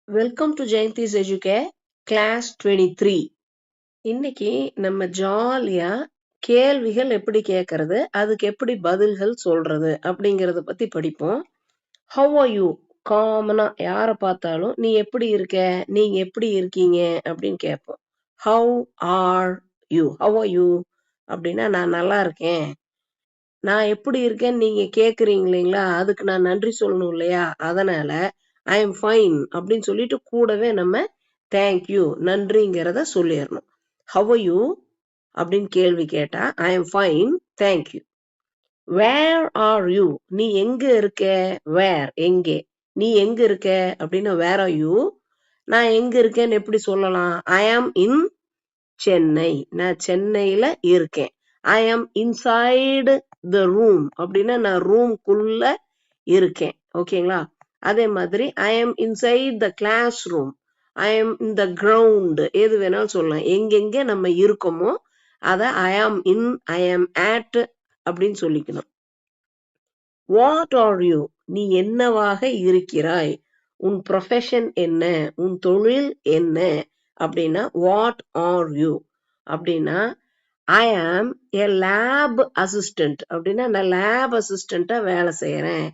Welcome to Jayanthi's எஜுகே class 23. இன்னைக்கு நம்ம ஜாலியா கேள்விகள் எப்படி கேட்கறது, அதுக்கு எப்படி பதில்கள் சொல்றது அப்படிங்கறத பத்தி படிப்போம். Have are you? காமனா யாரை பார்த்தாலும் நீ எப்படி இருக்க, நீங்க எப்படி இருக்கீங்க அப்படின்னு கேட்போம். Have are you? Have are you அப்படின்னா நான் நல்லா இருக்கேன். நான் எப்படி இருக்கேன்னு நீங்க கேக்குறீங்க இல்லைங்களா, அதுக்கு நான் நன்றி சொல்லணும் இல்லையா, அதனால ஐ எம் ஃபைன் அப்படின்னு சொல்லிட்டு கூடவே நம்ம தேங்க்யூ நன்றிங்கிறத சொல்லிடணும். ஹவ் ஆர் யூ அப்படின்னு கேள்வி கேட்டா I am fine thank you. Where are you? நீ எங்க இருக்க? வேர் எங்கே? நீ எங்க இருக்க அப்படின்னா வேர் ஆர் யூ? நான் எங்க இருக்கேன்னு எப்படி சொல்லலாம்? ஐ ஆம் இன் சென்னை. நான் சென்னையில இருக்கேன். ஐ ஆம் இன்சைடு த ரூம் அப்படின்னா நான் ரூம்குள்ள இருக்கேன். ஓகேங்களா? அதே மாதிரி ஐ ஆம் இன்சைட் த கிளாஸ் ரூம், ஐ ஆம் இன் த கிரவுண்ட், எது வேணாலும் சொல்லலாம். எங்கெங்க நம்ம இருக்கோமோ அத ஐ ஆம் இன், ஐ ஆம் அட் அப்படின்னு சொல்லிக்கணும். What are you? நீ என்னவாக இருக்கிறாய்? உன் ப்ரொஃபஷன் என்ன? உன் தொழில் என்ன அப்படின்னா வாட் ஆர் யூ அப்படின்னா ஐ ஆம் ஏ லேப் அசிஸ்டன்ட் அப்படின்னா நான் லேப் அசிஸ்டண்டா வேலை செய்யறேன்.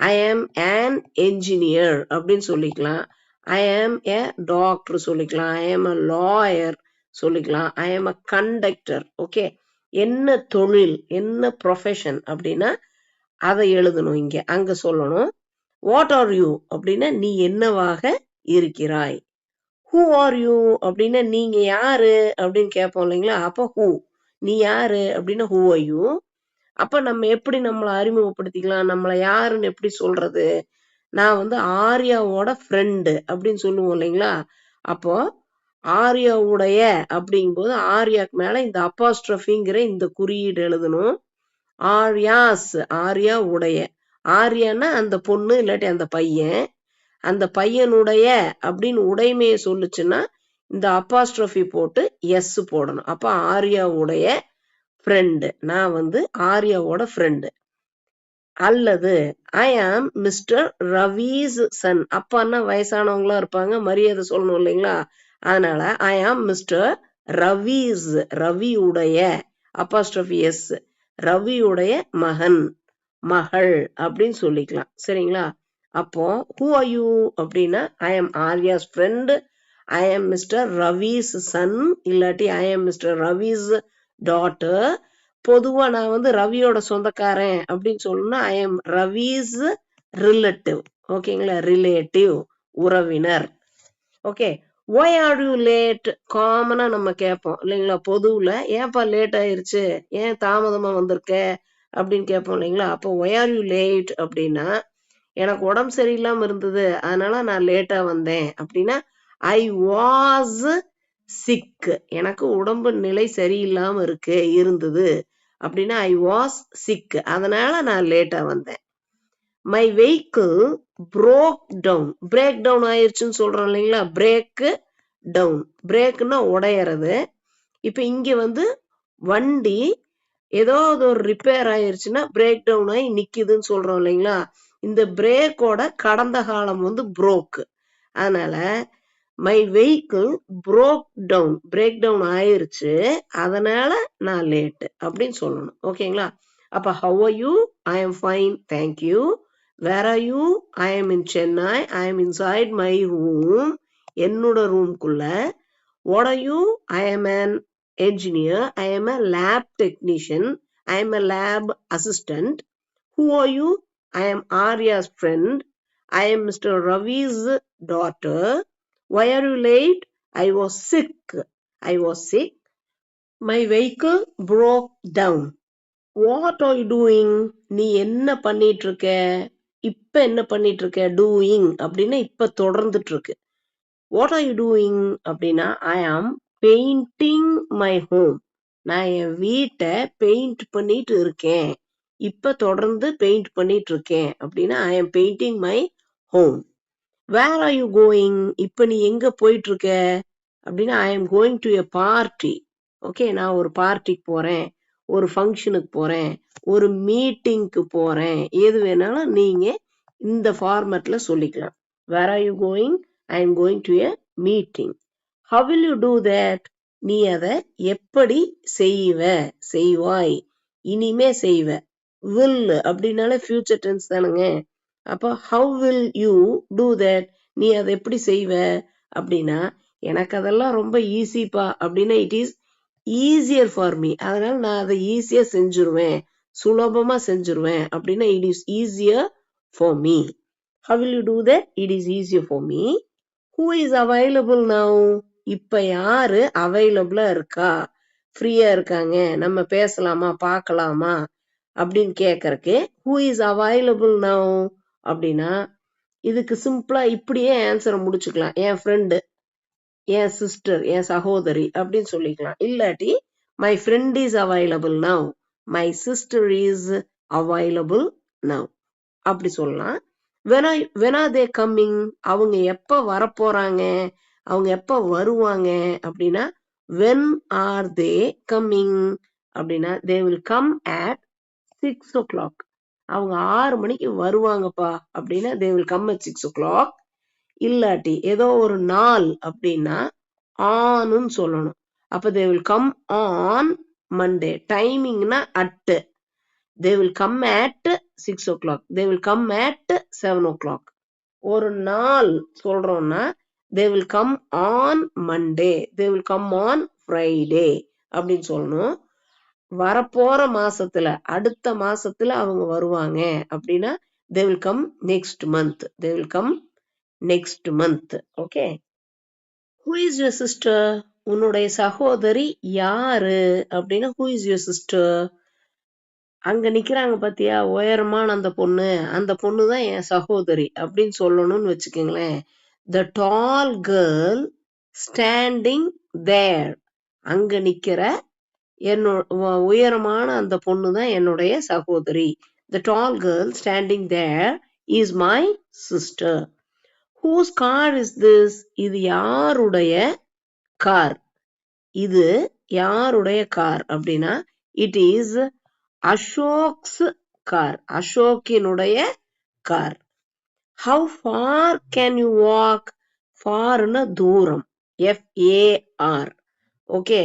ஐ ஆம் an என்ஜினியர் அப்படின்னு சொல்லிக்கலாம். ஐ ஆம் ஏ டாக்டர் சொல்லிக்கலாம். ஐ ஆம் அ லாயர் சொல்லிக்கலாம். ஐ ஆம் அ கண்டக்டர். ஓகே, என்ன தொழில், என்ன ப்ரொஃபஷன் அப்படின்னா அதை எழுதணும். இங்க அங்க சொல்லணும். வாட் ஆர் யூ அப்படின்னா நீ என்னவாக இருக்கிறாய். ஹூ ஆர் யூ அப்படின்னா நீங்க யாரு அப்படின்னு கேட்போம் இல்லைங்களா, அப்ப ஹூ, நீ யாரு அப்படின்னா ஹூ ஆர் யூ. அப்ப நம்ம எப்படி நம்மளை அறிமுகப்படுத்திக்கலாம், நம்மளை யாருன்னு எப்படி சொல்றது? நான் வந்து ஆர்யாவோட ஃப்ரெண்டு அப்படின்னு சொல்லுவோம் இல்லைங்களா, அப்போ ஆர்யாவுடைய அப்படிங்கும்போது ஆர்யாக்கு மேல இந்த அப்பாஸ்ட்ரஃபிங்கிற இந்த குறியீடு எழுதணும். ஆர்யாஸ், ஆர்யா உடைய. ஆர்யான்னா அந்த பொண்ணு இல்லாட்டி அந்த பையன். அந்த பையனுடைய அப்படின்னு உடைமையை சொல்லுச்சுன்னா இந்த அப்பாஸ்ட்ரோஃபி போட்டு எஸ் போடணும். அப்ப ஆர்யாவுடைய ஃப்ரெண்டு, நான் வந்து ஆர்யாவோட ஃப்ரெண்டு. அல்லது ஐ ஆம் மிஸ்டர் ரவிஸ் சன். அப்பான்னா வயசானவங்களா இருப்பாங்க, மரியாதை சொல்லணும் இல்லைங்களா, அதனால ஐ ஆம் மிஸ்டர் ரவிஸ், ரவியுடைய அப்பாஸ்ட்ரோஃபி எஸ், ரவியுடைய மகன் மகள் அப்படின்னு சொல்லிக்கலாம். சரிங்களா? அப்போ ஹூ ஆர் யூ அப்படின்னா ஐ ஆம் ஆர்யாஸ் ஃப்ரெண்ட், ஐ ஆம் மிஸ்டர் ரவிஸ் சன் இல்லாட்டி ஐ ஆம் மிஸ்டர் ரவிஸ் டாட்டர். பொதுவா நான் வந்து ரவியோட சொந்தக்காரன் அப்படின்னு சொல்லணும்னா ஐ ஆம் ரவிஸ் ரிலேட்டிவ். ஓகேங்களா? ரிலேட்டிவ், உறவினர். Okay, why are you late? காமனா நம்ம கேட்போம் இல்லைங்களா, பொதுவுல ஏன்பா லேட் ஆயிருச்சு, ஏன் தாமதமா வந்திருக்க அப்படின்னு கேட்போம் இல்லைங்களா. அப்போ ஒய் ஆர் யூ லேட் அப்படின்னா எனக்கு உடம்பு சரியில்லாம இருந்தது அதனால நான் லேட்டா வந்தேன் அப்படின்னா ஐ வாஸ் சிக். எனக்கு உடம்பு நிலை சரியில்லாம இருந்தது அப்படின்னா ஐ வாஸ் சிக், அதனால நான் லேட்டா வந்தேன். My vehicle broke down. Break down ஆயிருச்சுன்னு சொல்றோம் இல்லைங்களா, பிரேக் டவுன். பிரேக்னா உடையறது. இப்ப இங்க வந்து வண்டி ஏதாவது ஒரு ரிப்பேர் ஆயிருச்சுன்னா பிரேக் டவுன் ஆகி நிக்குதுன்னு சொல்றோம் இல்லைங்களா, இந்த பிரேக்கோட கடந்த காலம் வந்து broke. அதனால my vehicle broke down, break down ஆயிருச்சு அதனால நான் லேட் அப்படின்னு சொல்லணும். ஓகேங்களா? அப்ப how are you? I am fine thank you. Where are you? I am in Chennai, I am inside my room, என்னோட ரூம்குள்ள. What are you? I am an engineer, I am a lab technician, I am a lab assistant. Who are you? I am Arya's friend, I am Mr. Ravi's daughter. Why are you late? I was sick. I was sick. My vehicle broke down. What are you doing? நீ என்ன பண்ணிட்டு இருக்க? இப்ப என்ன பண்ணிட்டு இருக்க? doing அப்படின்னா இப்ப தொடர்ந்துட்டு இருக்கு. வாட் ஆர் யூ டூயிங் அப்படின்னா I am painting my home. நான் என் வீட்டை பெயிண்ட் பண்ணிட்டு இருக்கேன். இப்ப தொடர்ந்து பெயிண்ட் பண்ணிட்டு இருக்கேன் அப்படின்னா I am painting my home. Where are you going? இப்ப நீ எங்க போயிட்டு இருக்க அப்படின்னா I am going to a party. Okay, நான் ஒரு பார்ட்டிக்கு போறேன், ஒரு ஃபங்க்ஷனுக்கு போறேன், ஒரு மீட்டிங்க்கு போறேன், எது வேணாலும் நீங்க இந்த ஃபார்மேட்ல சொல்லிக்கலாம். Where are you going? I am going to a meeting. How will you do that? நீ அதை எப்படி செய்வாய், இனிமே செய்வ. will அப்படின்னாலே future tense தானுங்க. அப்போ how will you do that? நீ அதை எப்படி செய்வ அப்படின்னா, எனக்கு அதெல்லாம் ரொம்ப ஈஸிப்பா அப்படின்னா it is easier for me. அதனால நான் அதை ஈஸியா செஞ்சுருவேன், சுலபமா செஞ்சுருவேன் அப்படின்னா it is easier for me. How will you do that? It is easier for me. Who is available now? இப்ப யாரு அவைலபிளா இருக்கா, ஃப்ரீயா இருக்காங்க, நம்ம பேசலாமா பார்க்கலாமா அப்படின்னு கேட்கறக்கு who is available now அப்படின்னா, இதுக்கு சிம்பிளா இப்படியே ஆன்சரை முடிச்சுக்கலாம். என் ஃப்ரெண்டு, என் சிஸ்டர், என் சகோதரி அப்படின்னு சொல்லிக்கலாம். இல்லாட்டி my friend is available now, my sister is available now அப்படி சொல்லலாம். when are they coming? அவங்க எப்ப வரப்போறாங்க, அவங்க எப்ப வருவாங்க அப்படின்னா when are they coming அப்படின்னா they will come at 6 o'clock. அவங்க 6 மணிக்கு வருவாங்கப்பா அப்படின்னா they will come at 6 o'clock. இல்லாட்டி ஏதோ ஒரு நாள் அப்படின்னா ஆன்னு சொல்லணும். அப்ப they will come on Monday. டைமிங்னா at. they will come at 6 o'clock. they will come at 7 o'clock. ஒரு நாள் சொல்றோம்னா they will come on Monday, they will come on Friday அப்படின்னு சொல்லணும். வரப்போற மாசத்துல, அடுத்த மாசத்துல அவங்க வருவாங்க அப்படின்னா they will come next month, they will come next month. Okay. who is your sister? உன்னுடைய சகோதரி யாரு அப்படின்னா who is your sister? அங்க நிக்கிறாங்க பாத்தியா உயரமான அந்த பொண்ணு தான் என் சகோதரி அப்படின்னு சொல்லணும்னு வச்சுக்கோங்களேன். the tall girl standing there. அங்க நிக்கிற உயரமான அந்த பொண்ணு தான் என்னுடைய சகோதரி. the tall girl standing there is my sister. whose car is this? இது யாருடைய கார், இது யாருடைய கார் அப்படின்னா it is அசோக்ஸ் கார், அசோக்கினுடைய car. how far can you walk? ஃபார்னா தூரம், FAR. Okay.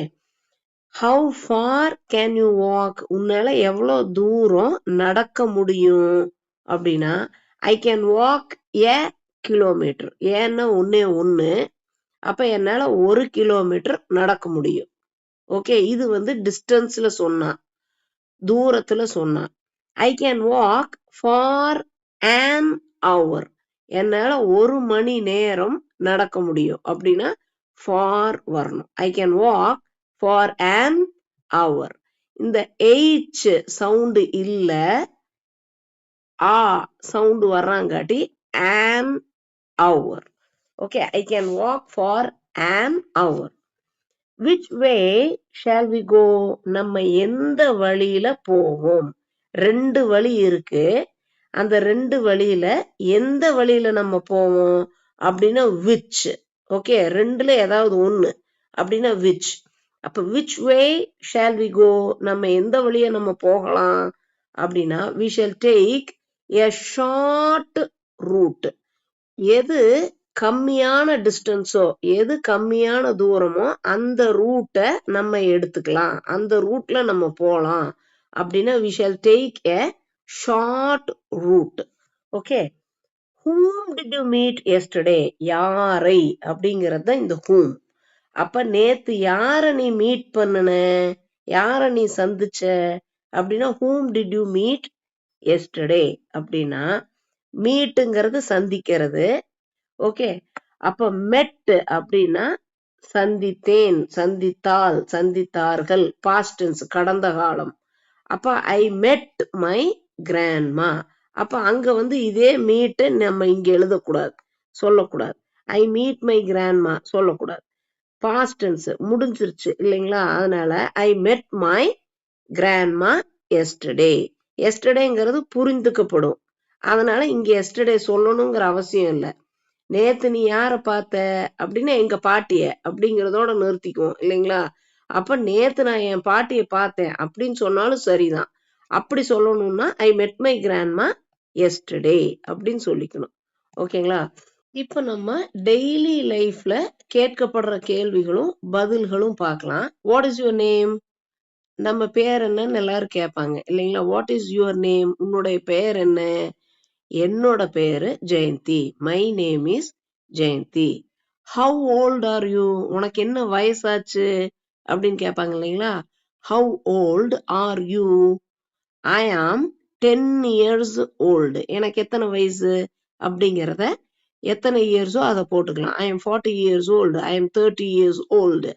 how far can you walk? உன்னால எவ்வளவு தூரம் நடக்க முடியும் அப்படின்னா I can walk a kilometer. ஏன்னா ஒண்ணு, அப்ப என்னால 1 கிலோமீட்டர் நடக்க முடியும். ஓகே. இது டிஸ்டன்ஸ்ல சொன்னா, தூரத்துல சொன்னா. I can walk for an hour. என்னால 1 மணி நேரம் நடக்க முடியும் அப்படின்னா for வரணும். I can walk for an hour. இந்த H சவுண்ட் இல்ல, ஆ sound வர்றாங்காட்டி an hour. Okay, I can walk for an hour. which way shall we go? நம்ம எந்த வழியில போவோம்? 2 வழி இருக்கு. அந்த 2 வழியில எந்த வழியில நம்ம போவோம் அப்படின்னா which. ஓகே. 2ல ஏதாவது ஒண்ணு அப்படின்னா which. அப்ப which way shall we go? நம்ம எந்த வழிய நம்ம போகலாம் அப்படின்னா we shall take a short route. எது கம்மியான டிஸ்டன்ஸோ, எது கம்மியான தூரமோ அந்த ரூட்டை நம்ம எடுத்துக்கலாம், அந்த ரூட்ல நம்ம போலாம் அப்படின்னா we shall take a short route. Okay. whom did you meet yesterday? யாரை அப்படிங்கறது தான் இந்த whom. அப்ப நேத்து யார நீ மீட் பண்ணுன, யார நீ சந்திச்ச அப்படின்னா whom did you meet yesterday அப்படின்னா மீட்டுங்கிறது சந்திக்கிறது. ஓகே. அப்ப met அப்படின்னா சந்தித்தேன், சந்தித்தாள், சந்தித்தார்கள், past tense கடந்த காலம். அப்ப I met my grandma. அப்ப அங்க இதே மீட் நம்ம இங்க எழுதக்கூடாது, சொல்லக்கூடாது. I meet my grandma சொல்லக்கூடாது. past tense முடிஞ்சிருச்சு இல்லைங்களா, அதனால I met my grandma yesterday. yesterdayங்கிறது புரிந்துக்கப்படும், அதனால இங்க yesterday சொல்லணுங்கிற அவசியம் இல்லை. நேத்து நீ யார பார்த்த அப்படின்னா எங்க பாட்டிய அப்படிங்கறதோட நிறுத்திக்குவோம் இல்லைங்களா. அப்ப நேத்து நான் என் பாட்டிய பார்த்தேன் அப்படின்னு சொன்னாலும் சரிதான். அப்படி சொல்லணும்னா I met my grandma yesterday அப்படின்னு சொல்லிக்கணும். ஓகேங்களா. இப்ப நம்ம டெய்லி லைஃப்ல கேட்கப்படுற கேள்விகளும் பதில்களும் பார்க்கலாம். What is your name? நம்ம பேர் என்னன்னு எல்லாரும் கேட்பாங்க இல்லைங்களா? What is your name? உன்னுடைய பெயர் என்ன? என்னோட பேரு Jayanthi. My name is Jayanthi. How old are you? உனக்கு என்ன வயசாச்சு அப்படின்னு கேட்பாங்க இல்லைங்களா? How old are you? I am 10 years old. எனக்கு எத்தனை வயசு அப்படிங்கிறத எத்தனை இயர்ஸோ அதை போட்டுக்கலாம். I am 40 years old. I am 30 years old.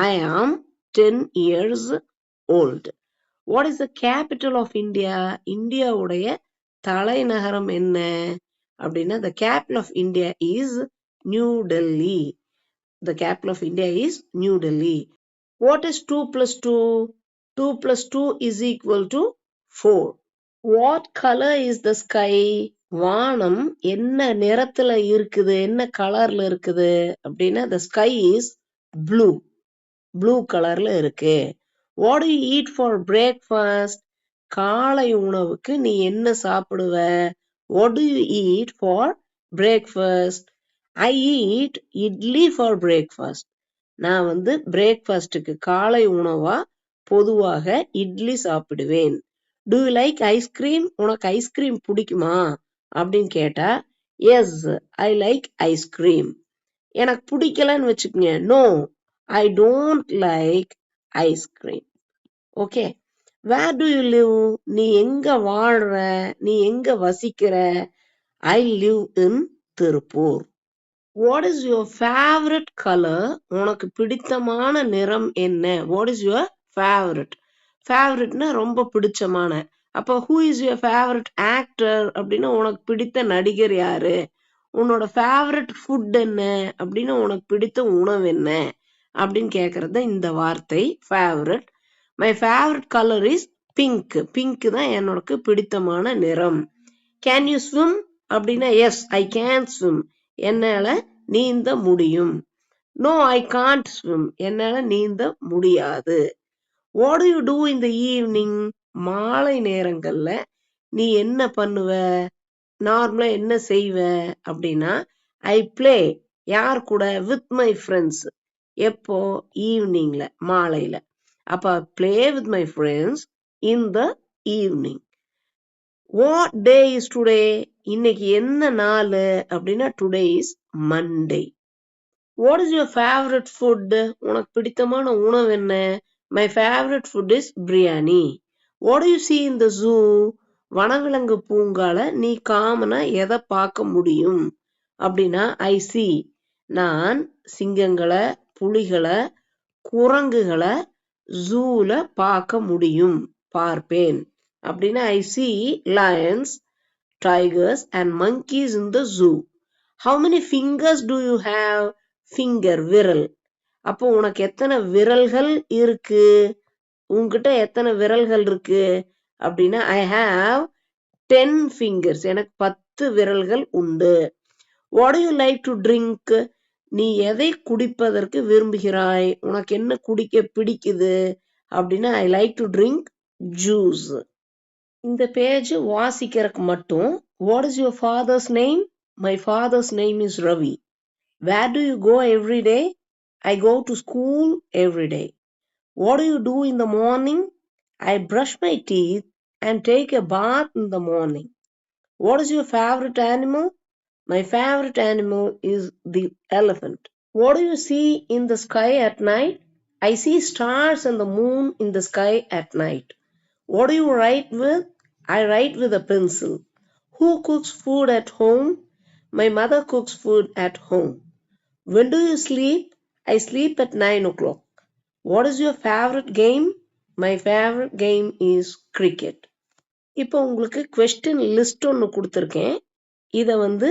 I am 10 years old. What is the capital of India? இந்தியாவுடைய தலைநகரம் என்ன அப்படின்னா, the capital of India is New Delhi. The capital of India is New Delhi. What is 2 plus 2? 2 plus 2 is equal to 4. What color is the sky? வானம் என்ன நிறத்துல இருக்குது, என்ன கலர்ல இருக்குது அப்படின்னா, the sky is blue. Blue கலர்ல இருக்கு. What do you eat for breakfast? காலை உணவுக்கு நீ என்ன சாப்பிடுவ? What do you eat for breakfast? I eat idli for breakfast. நான் வந்து பிரேக்ஃபாஸ்டுக்கு காலை உணவா பொதுவாக இட்லி சாப்பிடுவேன். Do you like ice cream? உனக்கு ஐஸ்கிரீம் பிடிக்குமா அப்படின்னு கேட்டா, எஸ் ஐ லைக் ஐஸ்கிரீம். எனக்கு பிடிக்கலன்னு வச்சுக்கோங்க, no I don't like ice cream. Okay. Where do you live? நீ எங்க வாழ்ற, நீ எங்க வசிக்கிற? I live in Tiruppur. What is your favourite colour? உனக்கு பிடித்தமான நிறம் என்ன? What is your favourite? ஃபேவரட்னா ரொம்ப பிடிச்சமான. அப்போ who is your favourite actor அப்படின்னா, உனக்கு பிடித்த நடிகர் யாரு? உன்னோட ஃபேவரட் ஃபுட் என்ன அப்படின்னா, உனக்கு பிடித்த உணவு என்ன அப்படின்னு கேட்கறது இந்த வார்த்தை favourite. My favourite colour is pink. Pink தான் எனக்கு பிடித்தமான நிறம். கேன் யூ ஸ்விம் அப்படின்னா, எஸ் ஐ கேன் ஸ்விம். என்னால நீந்த முடியும். No I can't swim. என்னால நீந்த முடியாது. What do you do in the evening? மாலை நேரங்கள்ல நீ என்ன பண்ணுவ? நார்மலா என்ன செய்வ அப்படின்னா, ஐ பிளே. யார் கூட? With my friends. எப்போ? ஈவினிங்ல, மாலையில. அப்ப play with my friends in the evening. What day is today? இன்னைக்கு என்ன நாள் அப்படின்னா, today is Monday. What is your favourite food? உனக்கு பிடித்தமான உணவு என்ன? My favourite food is biryani. What do you see in the zoo? வனவிலங்கு பூங்கால நீ காமனா எதை பார்க்க முடியும் அப்படின்னா, ஐ see. நான் சிங்கங்களை, புலிகளை, குரங்குகளை ஜூல பார்க்க முடியும், பார்ப்பேன். அப்படின்னா ஐ see lions, tigers and monkeys in the zoo. How many fingers do you have? Finger, விரல். அப்போ உனக்கு எத்தனை விரல்கள் இருக்கு? உன்கிட்ட எத்தனை விரல்கள் இருக்கு அப்படின்னா, ஐ ஹாவ் 10 fingers. எனக்கு 10 விரல்கள் உண்டு. What do you like to drink? நீ எதை குடிப்பதற்கு விரும்புகிறாய்? உனக்கு என்ன குடிக்க பிடிக்குது அப்படின்னா, I like to drink juice. இந்த பேஜ் வாசிக்கிறதுக்கு மட்டும். What is your father's name? My father's name is Ravi. Where do you go every day? I go to school every day. What do you do in the morning? I brush my teeth and take a bath in the morning. What is your favorite animal? My favorite animal is the elephant. What do you see in the sky at night? I see stars and the moon in the sky at night. What do you write with? I write with a pencil. Who cooks food at home? My mother cooks food at home. When do you sleep? I sleep at 9 o'clock. What is your favorite game? My favorite game is cricket. இப்போ உங்களுக்கு question list ஒன்று கொடுத்துருக்கேன். இதை வந்து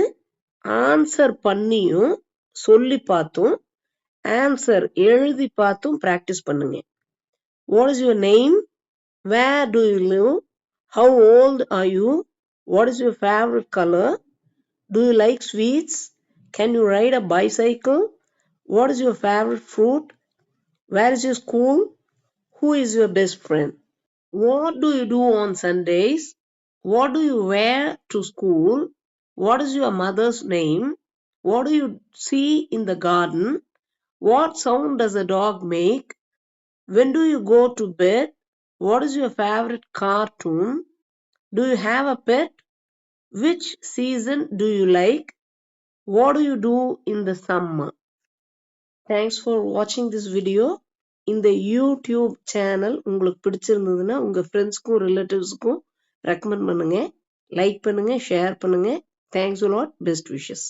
answer பண்ணியும் சொல்லி பார்த்தும் answer எழுதி பார்த்தும் ப்ராக்டிஸ் பண்ணுங்க. What is your name? Where do you live? How old are you? What is your favorite color? Do you like sweets? Can you ride a bicycle? What is your favorite fruit? Where is your school? Who is your best friend? What do you do on Sundays? What do you wear to school? What is your mother's name? What do you see in the garden? What sound does a dog make? When do you go to bed? What is your favorite cartoon? Do you have a pet? Which season do you like? What do you do in the summer? Thanks for watching this video. இந்த YouTube channel உங்களுக்கு பிடிச்சிருந்ததுன்னா உங்க ஃப்ரெண்ட்ஸ்க்கும் ரிலேட்டிவ்ஸ்க்கும் recommend பண்ணுங்க, like பண்ணுங்க, share பண்ணுங்க. Thanks a lot. Best wishes.